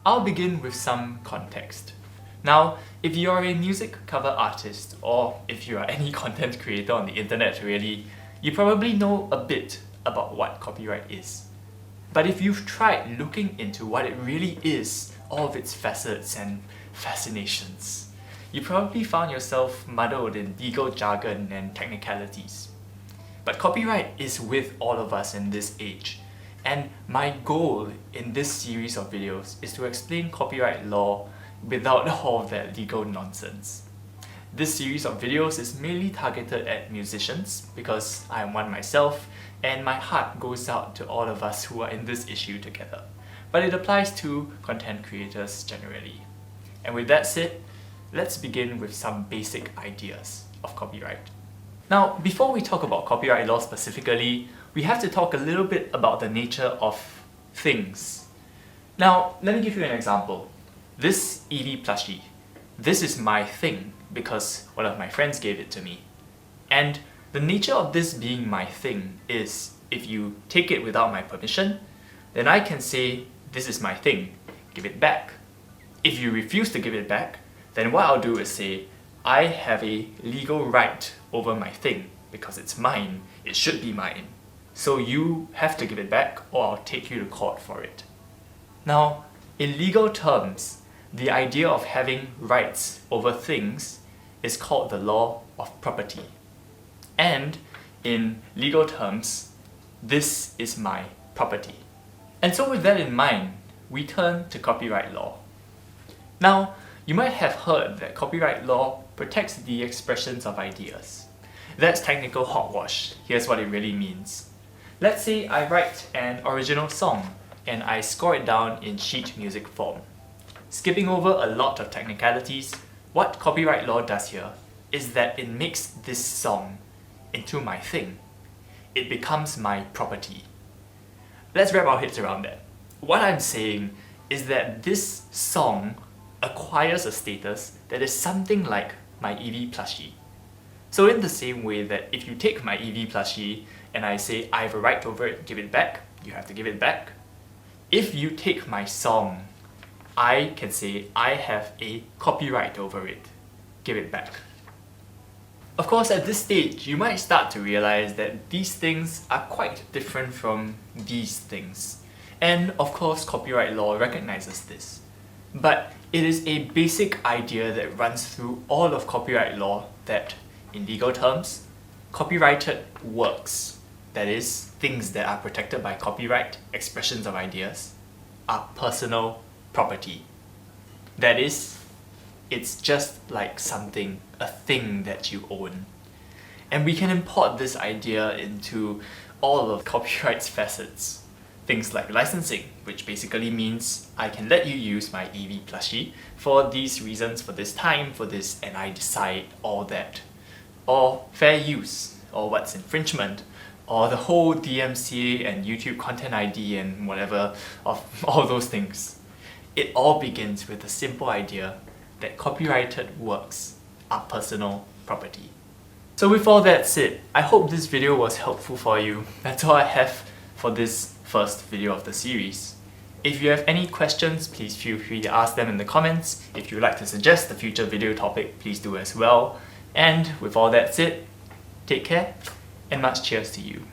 I'll begin with some context. Now, if you are a music cover artist, or if you are any content creator on the internet really, you probably know a bit about what copyright is. But if you've tried looking into what it really is, all of its facets and fascinations, you probably found yourself muddled in legal jargon and technicalities. But copyright is with all of us in this age, and my goal in this series of videos is to explain copyright law without all of that legal nonsense. This series of videos is mainly targeted at musicians because I am one myself and my heart goes out to all of us who are in this issue together. But it applies to content creators generally. And with that said, let's begin with some basic ideas of copyright. Now, before we talk about copyright law specifically, we have to talk a little bit about the nature of things. Now, let me give you an example. This Eevee plushie. This is my thing because one of my friends gave it to me. And the nature of this being my thing is, if you take it without my permission, then I can say, this is my thing, give it back. If you refuse to give it back, then what I'll do is say, I have a legal right over my thing because it's mine, it should be mine. So you have to give it back or I'll take you to court for it. Now, in legal terms, the idea of having rights over things is called the law of property. And in legal terms, this is my property. And so with that in mind, we turn to copyright law. Now, you might have heard that copyright law protects the expressions of ideas. That's technical hogwash. Here's what it really means. Let's say I write an original song and I score it down in sheet music form. Skipping over a lot of technicalities, what copyright law does here is that it makes this song into my thing. It becomes my property. Let's wrap our heads around that. What I'm saying is that this song acquires a status that is something like my Eevee plushie. So in the same way that if you take my Eevee plushie and I say I have a right over it, give it back, you have to give it back. If you take my song, I can say I have a copyright over it, give it back. Of course, at this stage, you might start to realize that these things are quite different from these things. And of course, copyright law recognizes this. But it is a basic idea that runs through all of copyright law that, in legal terms, copyrighted works, that is, things that are protected by copyright, expressions of ideas, are personal property. That is, it's just like something, a thing that you own. And we can import this idea into all of copyright's facets. Things like licensing, which basically means I can let you use my Eevee plushie for these reasons, for this time, for this, and I decide all that. Or fair use, or what's infringement, or the whole DMCA and YouTube content ID and whatever of all those things. It all begins with the simple idea that copyrighted works are personal property. So with all that said, I hope this video was helpful for you. That's all I have for this first video of the series. If you have any questions, please feel free to ask them in the comments. If you'd like to suggest a future video topic, please do as well. And with all that said, take care and much cheers to you.